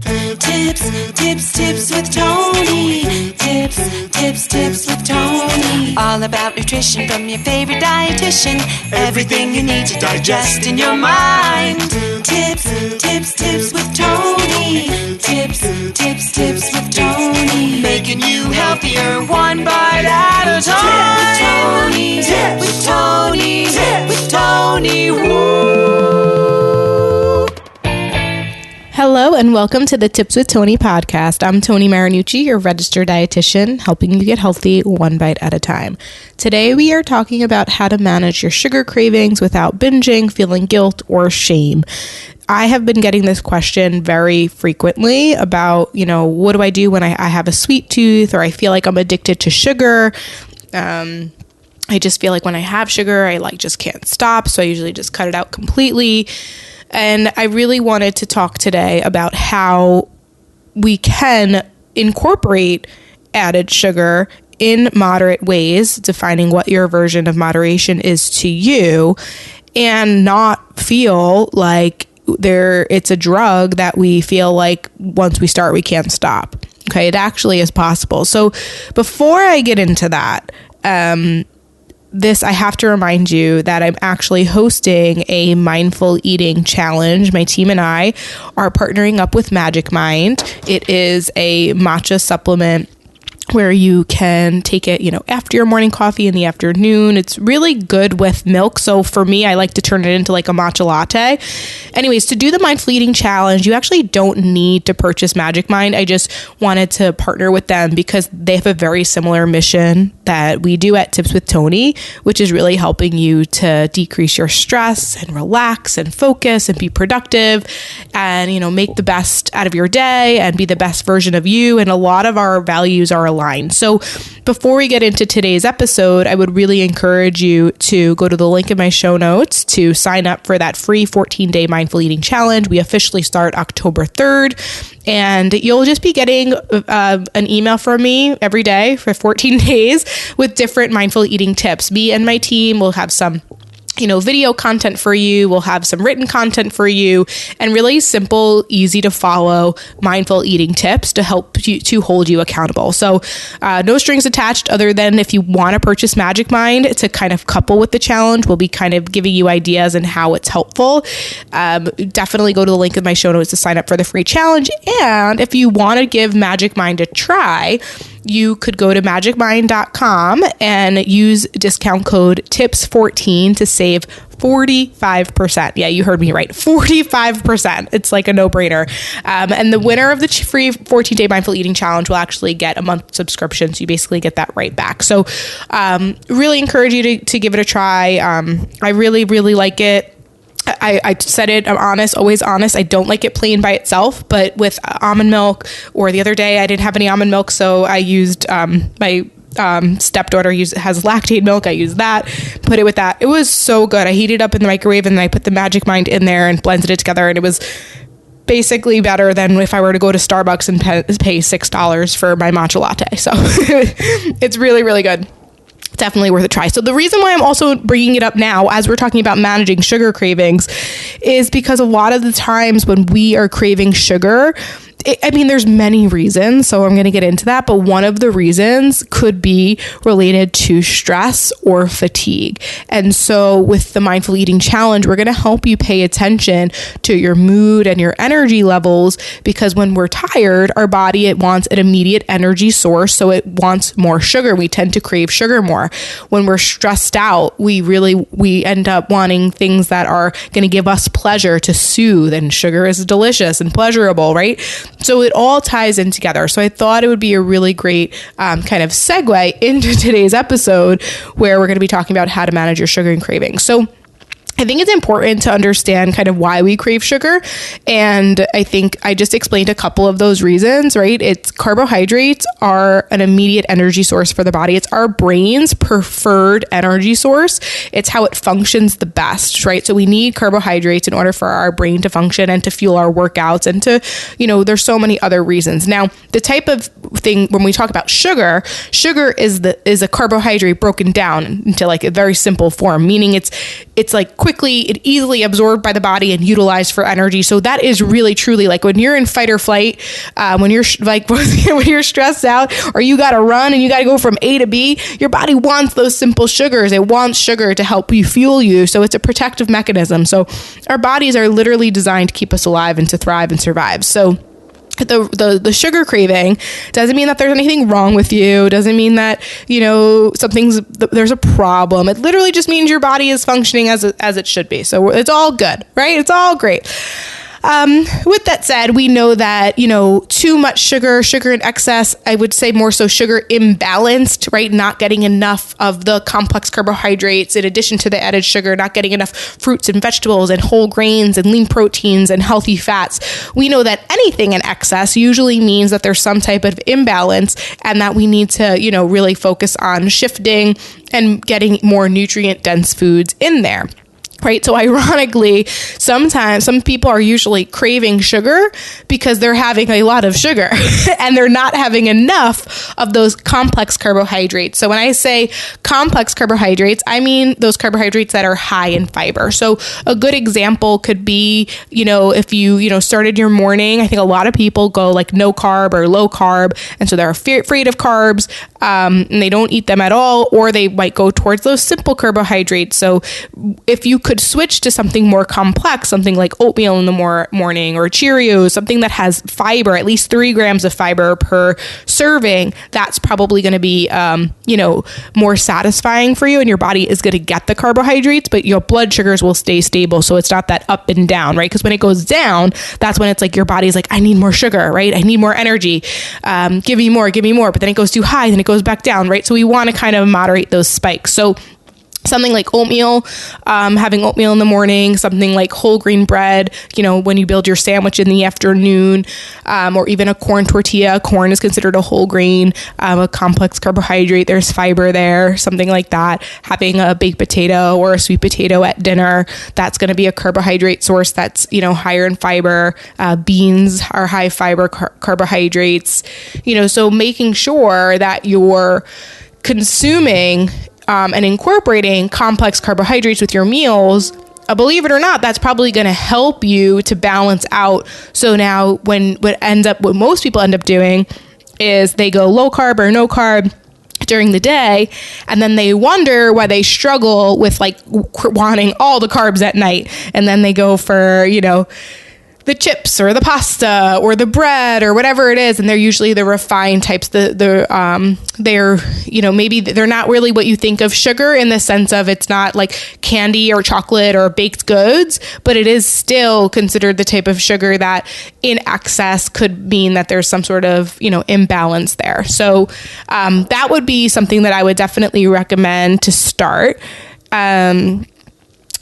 Tips with Tony. Tips with Tony. All about nutrition from your favorite dietitian. Everything you need to digest in your mind. Tips with Tony. Tips with Tony. Making you healthier one bite at a time. With Tony. Woo. Hello and welcome to the Tips with Tony podcast. I'm Tony Marinucci, your registered dietitian, helping you get healthy one bite at a time. Today we are talking about how to manage your sugar cravings without binging, feeling guilt, or shame. I have been getting this question very frequently about, what do I do when I have a sweet tooth or I feel like I'm addicted to sugar? I just feel like when I have sugar, I just can't stop. So I usually just cut it out completely. And I really wanted to talk today about how we can incorporate added sugar in moderate ways, defining what your version of moderation is to you, and not feel like it's a drug that we feel like once we start, we can't stop. Okay, it actually is possible. So before I get into that, I have to remind you that I'm actually hosting a mindful eating challenge. My team and I are partnering up with Magic Mind. It is a matcha supplement where you can take it, after your morning coffee in the afternoon. It's really good with milk. So for me, I like to turn it into like a matcha latte. Anyways, to do the mindful eating challenge, you actually don't need to purchase Magic Mind. I just wanted to partner with them because they have a very similar mission that we do at Tips with Tony, which is really helping you to decrease your stress and relax and focus and be productive and, make the best out of your day and be the best version of you. And a lot of our values are aligned. So before we get into today's episode, I would really encourage you to go to the link in my show notes to sign up for that free 14-day mindful eating challenge. We officially start October 3rd. And you'll just be getting an email from me every day for 14 days with different mindful eating tips. Me and my team will have some video content for you. We'll have some written content for you and really simple, easy to follow mindful eating tips to help you to hold you accountable. So no strings attached other than if you want to purchase Magic Mind to kind of couple with the challenge, we'll be kind of giving you ideas and how it's helpful. Definitely go to the link in my show notes to sign up for the free challenge. And if you want to give Magic Mind a try, you could go to magicmind.com and use discount code TIPS14 to save 45%. Yeah, you heard me right. 45%. It's like a no-brainer. And the winner of the free 14-day mindful eating challenge will actually get a month subscription. So you basically get that right back. So really encourage you to give it a try. I really, really like it. I said it, I'm honest, always honest. I don't like it plain by itself, but with almond milk, or the other day I didn't have any almond milk, so I used my stepdaughter has lactate milk. I used that, put it with that. It was so good. I heated it up in the microwave and then I put the Magic Mind in there and blended it together, and it was basically better than if I were to go to Starbucks and pay $6 for my matcha latte. So it's really, really good. Definitely worth a try. So the reason why I'm also bringing it up now as we're talking about managing sugar cravings is because a lot of the times when we are craving sugar, there's many reasons, so I'm going to get into that, but one of the reasons could be related to stress or fatigue. And so with the Mindful Eating Challenge, we're going to help you pay attention to your mood and your energy levels, because when we're tired, our body, it wants an immediate energy source, so it wants more sugar. We tend to crave sugar more. When we're stressed out, we end up wanting things that are going to give us pleasure, to soothe, and sugar is delicious and pleasurable, right? So it all ties in together. So I thought it would be a really great kind of segue into today's episode, where we're going to be talking about how to manage your sugar and cravings. So I think it's important to understand kind of why we crave sugar. And I think I just explained a couple of those reasons, right? It's carbohydrates are an immediate energy source for the body. It's our brain's preferred energy source. It's how it functions the best, right? So we need carbohydrates in order for our brain to function and to fuel our workouts and to, there's so many other reasons. Now, the type of thing when we talk about sugar is a carbohydrate broken down into like a very simple form, meaning it's like quickly and easily absorbed by the body and utilized for energy. So that is really truly like when you're in fight or flight, when you're when you're stressed out, or you got to run and you got to go from A to B, your body wants those simple sugars. It wants sugar to help you fuel you. So it's a protective mechanism. So our bodies are literally designed to keep us alive and to thrive and survive. So the sugar craving doesn't mean that there's anything wrong with you. Doesn't mean that, there's a problem. It literally just means your body is functioning as it should be. So it's all good, right? It's all great. With that said, we know that, too much sugar in excess, I would say more so sugar imbalanced, right? Not getting enough of the complex carbohydrates in addition to the added sugar, not getting enough fruits and vegetables and whole grains and lean proteins and healthy fats. We know that anything in excess usually means that there's some type of imbalance and that we need to, really focus on shifting and getting more nutrient dense foods in there. Right. So ironically, sometimes some people are usually craving sugar because they're having a lot of sugar and they're not having enough of those complex carbohydrates. So when I say complex carbohydrates, I mean those carbohydrates that are high in fiber. So a good example could be, if you, started your morning, I think a lot of people go like no carb or low carb. And so they're afraid of carbs and they don't eat them at all, or they might go towards those simple carbohydrates. So if you could switch to something more complex, something like oatmeal in the morning, or Cheerios, something that has fiber, at least 3 grams of fiber per serving, that's probably going to be, more satisfying for you, and your body is going to get the carbohydrates, but your blood sugars will stay stable. So it's not that up and down, right? Because when it goes down, that's when it's like your body's like, I need more sugar, right? I need more energy. Give me more. But then it goes too high, then it goes back down, right? So we want to kind of moderate those spikes. So something like oatmeal, having oatmeal in the morning, something like whole grain bread, when you build your sandwich in the afternoon, or even a corn tortilla. Corn is considered a whole grain, a complex carbohydrate. There's fiber there, something like that. Having a baked potato or a sweet potato at dinner, that's going to be a carbohydrate source that's, higher in fiber. Beans are high fiber carbohydrates, so making sure that you're consuming and incorporating complex carbohydrates with your meals, believe it or not, that's probably going to help you to balance out. So now what most people end up doing is they go low carb or no carb during the day, and then they wonder why they struggle with like wanting all the carbs at night. And then they go for, the chips or the pasta or the bread or whatever it is. And they're usually the refined types. They're, maybe they're not really what you think of sugar in the sense of it's not like candy or chocolate or baked goods, but it is still considered the type of sugar that in excess could mean that there's some sort of, imbalance there. So that would be something that I would definitely recommend to start.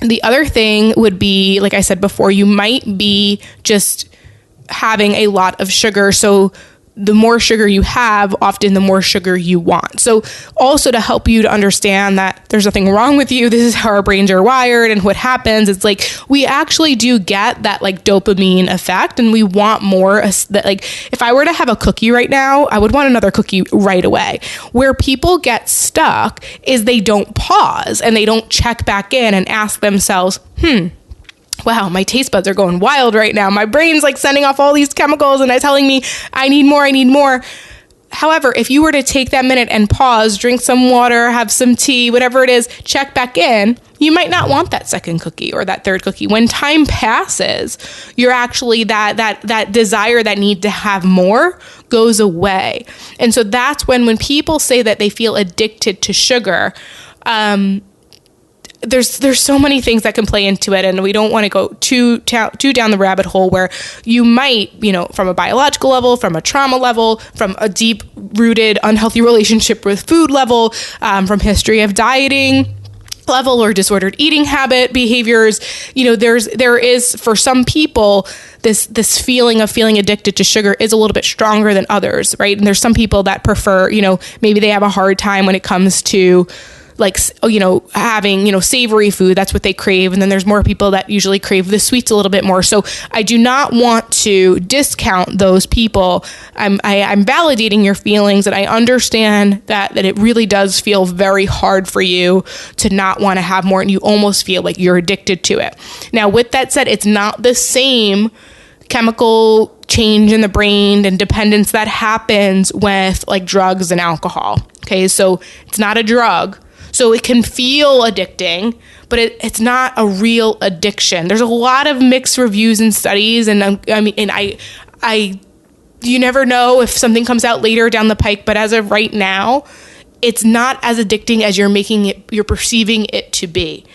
The other thing would be, like I said before, you might be just having a lot of sugar. So the more sugar you have, often the more sugar you want. So also to help you to understand that there's nothing wrong with you. This is how our brains are wired. And what happens, it's like we actually do get that like dopamine effect, and we want more. That like if I were to have a cookie right now, I would want another cookie right away. Where people get stuck is they don't pause and they don't check back in and ask themselves, wow, my taste buds are going wild right now. My brain's like sending off all these chemicals and it's telling me I need more. However, if you were to take that minute and pause, drink some water, have some tea, whatever it is, check back in, you might not want that second cookie or that third cookie. When time passes, you're actually that desire, that need to have more goes away. And so that's when people say that they feel addicted to sugar, there's so many things that can play into it, and we don't want to go too down the rabbit hole where you might, from a biological level, from a trauma level, from a deep-rooted unhealthy relationship with food level, from history of dieting level or disordered eating habit behaviors, there is for some people this feeling of feeling addicted to sugar is a little bit stronger than others, right? And there's some people that prefer, maybe they have a hard time when it comes to like, having, savory food. That's what they crave. And then there's more people that usually crave the sweets a little bit more. So I do not want to discount those people. I'm validating your feelings, and I understand that it really does feel very hard for you to not want to have more, and you almost feel like you're addicted to it. Now, with that said, it's not the same chemical change in the brain and dependence that happens with like drugs and alcohol. Okay, so it's not a drug. So it can feel addicting, but it's not a real addiction. There's a lot of mixed reviews and studies, and you never know if something comes out later down the pike, but as of right now, it's not as addicting as you're perceiving it to be.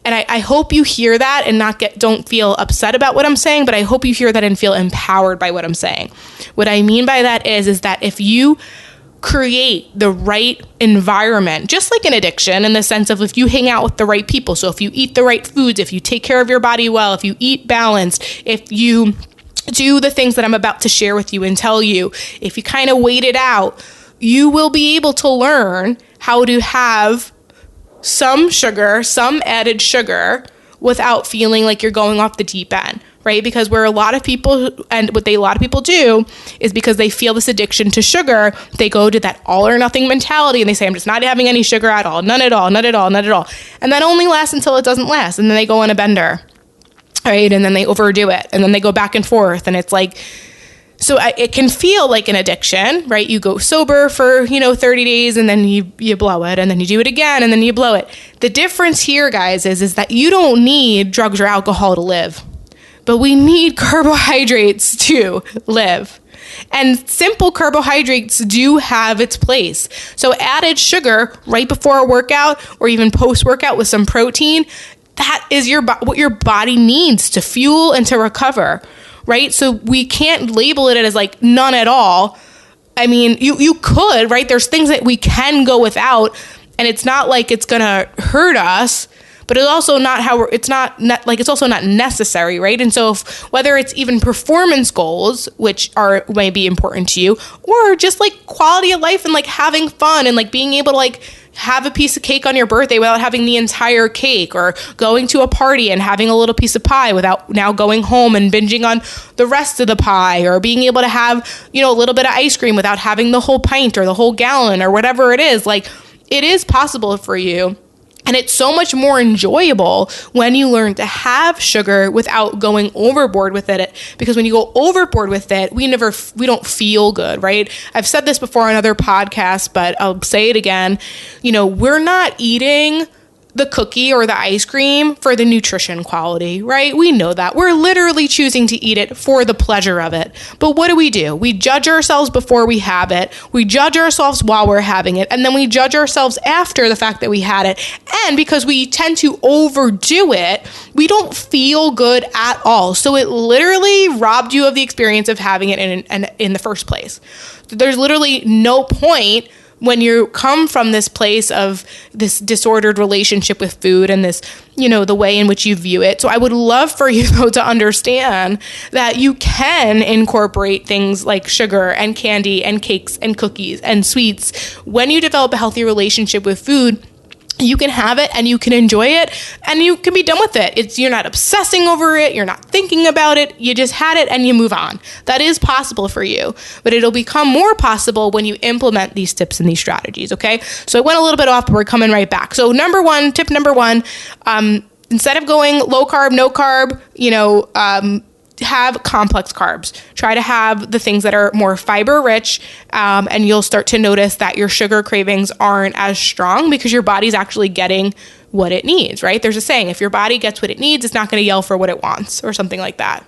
And I hope you hear that and don't feel upset about what I'm saying, but I hope you hear that and feel empowered by what I'm saying. What I mean by that is that if you create the right environment, just like an addiction, in the sense of if you hang out with the right people, so if you eat the right foods, if you take care of your body well, if you eat balanced, if you do the things that I'm about to share with you and tell you, if you kind of wait it out, you will be able to learn how to have some sugar, some added sugar, without feeling like you're going off the deep end, right? Because where a lot of people, and what a lot of people do is because they feel this addiction to sugar, they go to that all or nothing mentality and they say, I'm just not having any sugar at all, none at all, none at all, none at all. And that only lasts until it doesn't last. And then they go on a bender, right? And then they overdo it. And then they go back and forth. And it's like, so it can feel like an addiction, right? You go sober for, 30 days and then you blow it, and then you do it again and then you blow it. The difference here, guys, is that you don't need drugs or alcohol to live, but we need carbohydrates to live. And simple carbohydrates do have its place. So added sugar right before a workout or even post-workout with some protein, that is what your body needs to fuel and to recover. Right? So we can't label it as like none at all. I mean, you could, right? There's things that we can go without, and it's not like it's going to hurt us, but it's also not it's also not necessary, right? And so whether it's even performance goals, which may be important to you, or just like quality of life and like having fun and like being able to like have a piece of cake on your birthday without having the entire cake, or going to a party and having a little piece of pie without now going home and binging on the rest of the pie, or being able to have, a little bit of ice cream without having the whole pint or the whole gallon or whatever it is. Like, it is possible for you. And it's so much more enjoyable when you learn to have sugar without going overboard with it. Because when you go overboard with it, we don't feel good, right? I've said this before on other podcasts, but I'll say it again. We're not eating the cookie or the ice cream for the nutrition quality, right? We know that. We're literally choosing to eat it for the pleasure of it. But what do? We judge ourselves before we have it. We judge ourselves while we're having it. And then we judge ourselves after the fact that we had it. And because we tend to overdo it, we don't feel good at all. So it literally robbed you of the experience of having it in the first place. There's literally no point when you come from this place of this disordered relationship with food and this, the way in which you view it. So I would love for you, though, to understand that you can incorporate things like sugar and candy and cakes and cookies and sweets. When you develop a healthy relationship with food, you can have it and you can enjoy it and you can be done with it. You're not obsessing over it. You're not thinking about it. You just had it and you move on. That is possible for you, but it'll become more possible when you implement these tips and these strategies. Okay. So I went a little bit off, but we're coming right back. So tip number one, instead of going low carb, no carb, have complex carbs. Try to have the things that are more fiber rich, and you'll start to notice that your sugar cravings aren't as strong because your body's actually getting what it needs, right? There's a saying, if your body gets what it needs, it's not going to yell for what it wants, or something like that.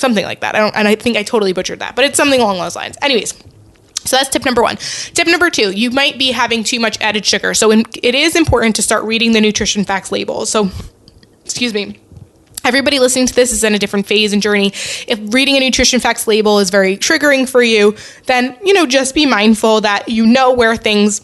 I think I totally butchered that, but it's something along those lines. Anyways, so that's tip number one. Tip number two, you might be having too much added sugar. So it is important to start reading the nutrition facts labels. So, everybody listening to this is in a different phase and journey. If reading a nutrition facts label is very triggering for you, then, just be mindful that where things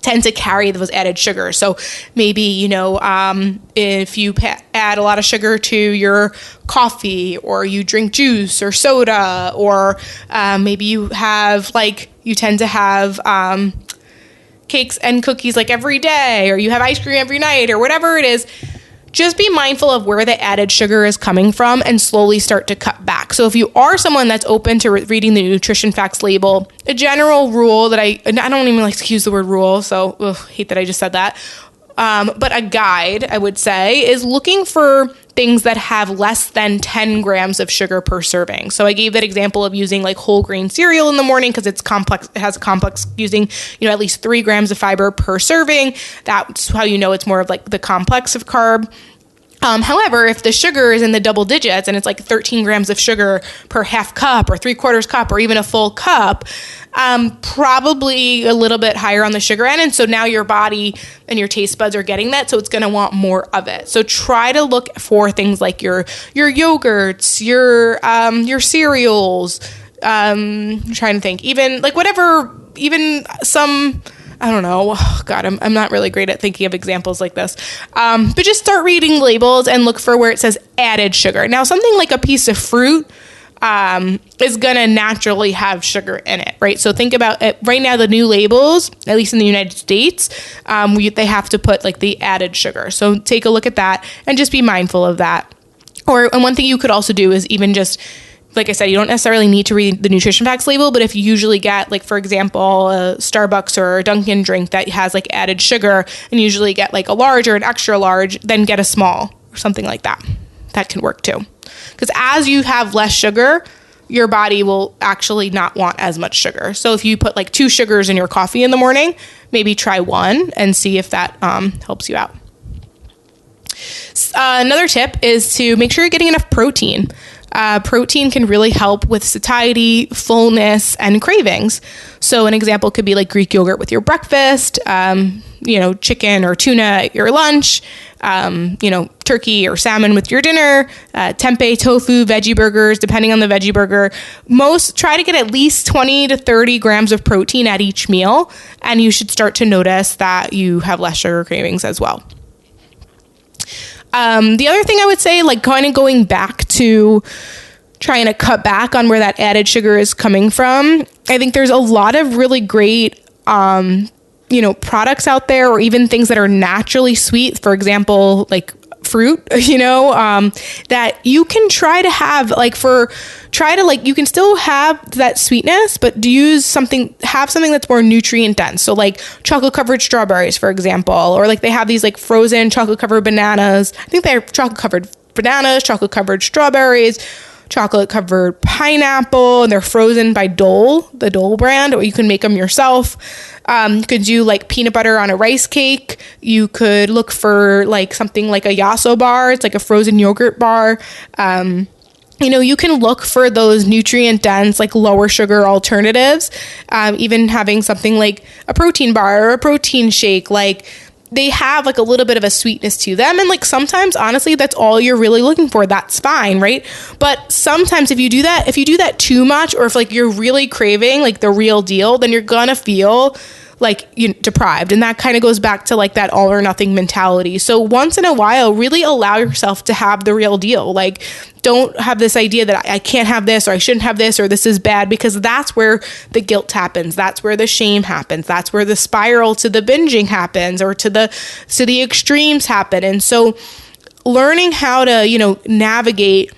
tend to carry those added sugars. So maybe, if you add a lot of sugar to your coffee, or you drink juice or soda, or maybe you have you tend to have cakes and cookies like every day, or you have ice cream every night, or whatever it is, just be mindful of where the added sugar is coming from and slowly start to cut back. So if you are someone that's open to reading the nutrition facts label, a general rule that I don't even like to use the word rule, so hate that I just said that. But a guide, I would say, is looking for things that have less than 10 grams of sugar per serving. So I gave that example of using like whole grain cereal in the morning because it's complex. It has a complex using, at least 3 grams of fiber per serving. That's how you know it's more of like the complex of carb. However, if the sugar is in the double digits and it's like 13 grams of sugar per half cup or 3/4 cup or even a full cup, probably a little bit higher on the sugar end. And so now your body and your taste buds are getting that. So it's going to want more of it. So try to look for things like your yogurts, your cereals. I'm trying to think, even like whatever, even some, I don't know. Oh, God, I'm not really great at thinking of examples like this. But just start reading labels and look for where it says added sugar. Now, something like a piece of fruit is going to naturally have sugar in it, right? So think about it. Right now, the new labels, at least in the United States, they have to put like the added sugar. So take a look at that and just be mindful of that. And one thing you could also do is even just, like I said, you don't necessarily need to read the nutrition facts label, but if you usually get, like, for example, a Starbucks or a Dunkin' drink that has like added sugar and usually get like a large or an extra large, then get a small or something like that. That can work too. Because as you have less sugar, your body will actually not want as much sugar. So if you put like 2 sugars in your coffee in the morning, maybe try 1 and see if that helps you out. Another tip is to make sure you're getting enough protein. Protein can really help with satiety, fullness, and cravings. So an example could be like Greek yogurt with your breakfast, chicken or tuna at your lunch, turkey or salmon with your dinner, tempeh, tofu, veggie burgers, depending on the veggie burger. Try to get at least 20 to 30 grams of protein at each meal, and you should start to notice that you have less sugar cravings as well. The other thing I would say, like kind of going back to trying to cut back on where that added sugar is coming from, I think there's a lot of really great, products out there, or even things that are naturally sweet. For example, like fruit, that you can try to have you can still have that sweetness, but have something that's more nutrient dense. So like chocolate covered strawberries, for example, or like they have these like frozen chocolate covered bananas. I think they have chocolate covered bananas, chocolate covered strawberries, chocolate covered pineapple, and they're frozen by Dole, the Dole brand, or you can make them yourself. You could do like peanut butter on a rice cake. You could look for like something like a Yasso bar. It's like a frozen yogurt bar. You can look for those nutrient dense, like lower sugar alternatives. Even having something like a protein bar or a protein shake, like they have like a little bit of a sweetness to them. And like sometimes, honestly, that's all you're really looking for. That's fine, right? But sometimes if you do that too much, or if like you're really craving like the real deal, then you're gonna feel like deprived. And that kind of goes back to like that all or nothing mentality. So once in a while, really allow yourself to have the real deal. Like don't have this idea that I can't have this, or I shouldn't have this, or this is bad, because that's where the guilt happens. That's where the shame happens. That's where the spiral to the binging happens, or to the extremes happen. And so learning how to, navigate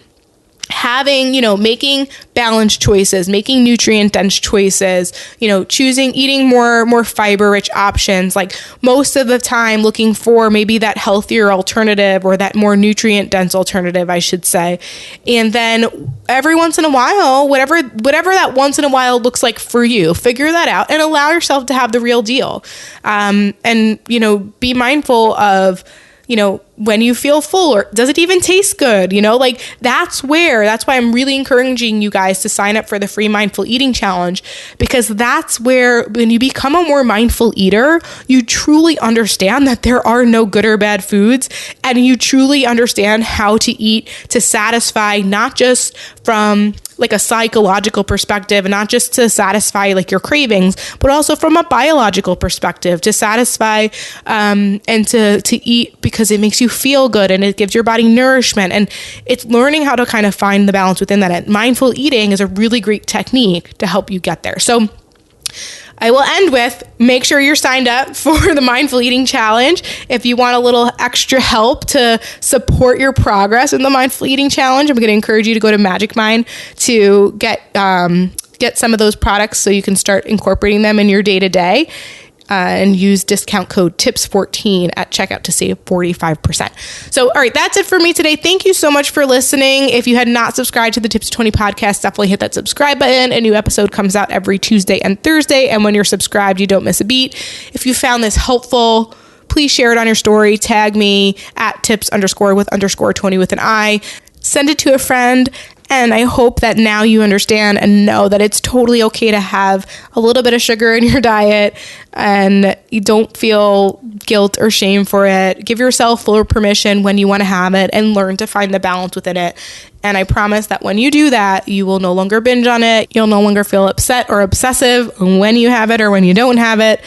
making balanced choices, making nutrient dense choices, eating more fiber rich options, like most of the time looking for maybe that healthier alternative, or that more nutrient dense alternative, I should say. And then every once in a while, whatever that once in a while looks like for you, figure that out and allow yourself to have the real deal. And be mindful of, when you feel full, or does it even taste good? That's why I'm really encouraging you guys to sign up for the free mindful eating challenge, because that's where, when you become a more mindful eater, you truly understand that there are no good or bad foods, and you truly understand how to eat to satisfy, not just from like a psychological perspective, and not just to satisfy like your cravings, but also from a biological perspective to satisfy and to eat because it makes you feel good and it gives your body nourishment. And it's learning how to kind of find the balance within that. And mindful eating is a really great technique to help you get there. So I will end with, make sure you're signed up for the Mindful Eating Challenge. If you want a little extra help to support your progress in the Mindful Eating Challenge, I'm going to encourage you to go to Magic Mind to get some of those products so you can start incorporating them in your day-to-day. And use discount code TIPS14 at checkout to save 45%. So, all right, that's it for me today. Thank you so much for listening. If you had not subscribed to the Tips 20 podcast, definitely hit that subscribe button. A new episode comes out every Tuesday and Thursday. And when you're subscribed, you don't miss a beat. If you found this helpful, please share it on your story. Tag me at tips_with_Tony with an I. Send it to a friend. And I hope that now you understand and know that it's totally okay to have a little bit of sugar in your diet and you don't feel guilt or shame for it. Give yourself full permission when you want to have it and learn to find the balance within it. And I promise that when you do that, you will no longer binge on it. You'll no longer feel upset or obsessive when you have it or when you don't have it.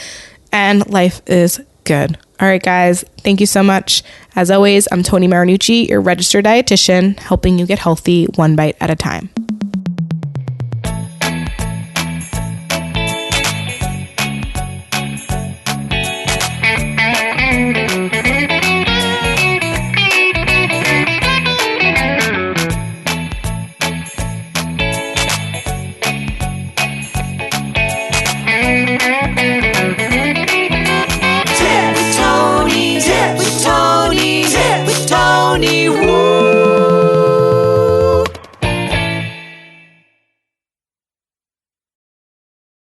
And life is good. All right, guys, thank you so much. As always, I'm Tony Marinucci, your registered dietitian, helping you get healthy one bite at a time.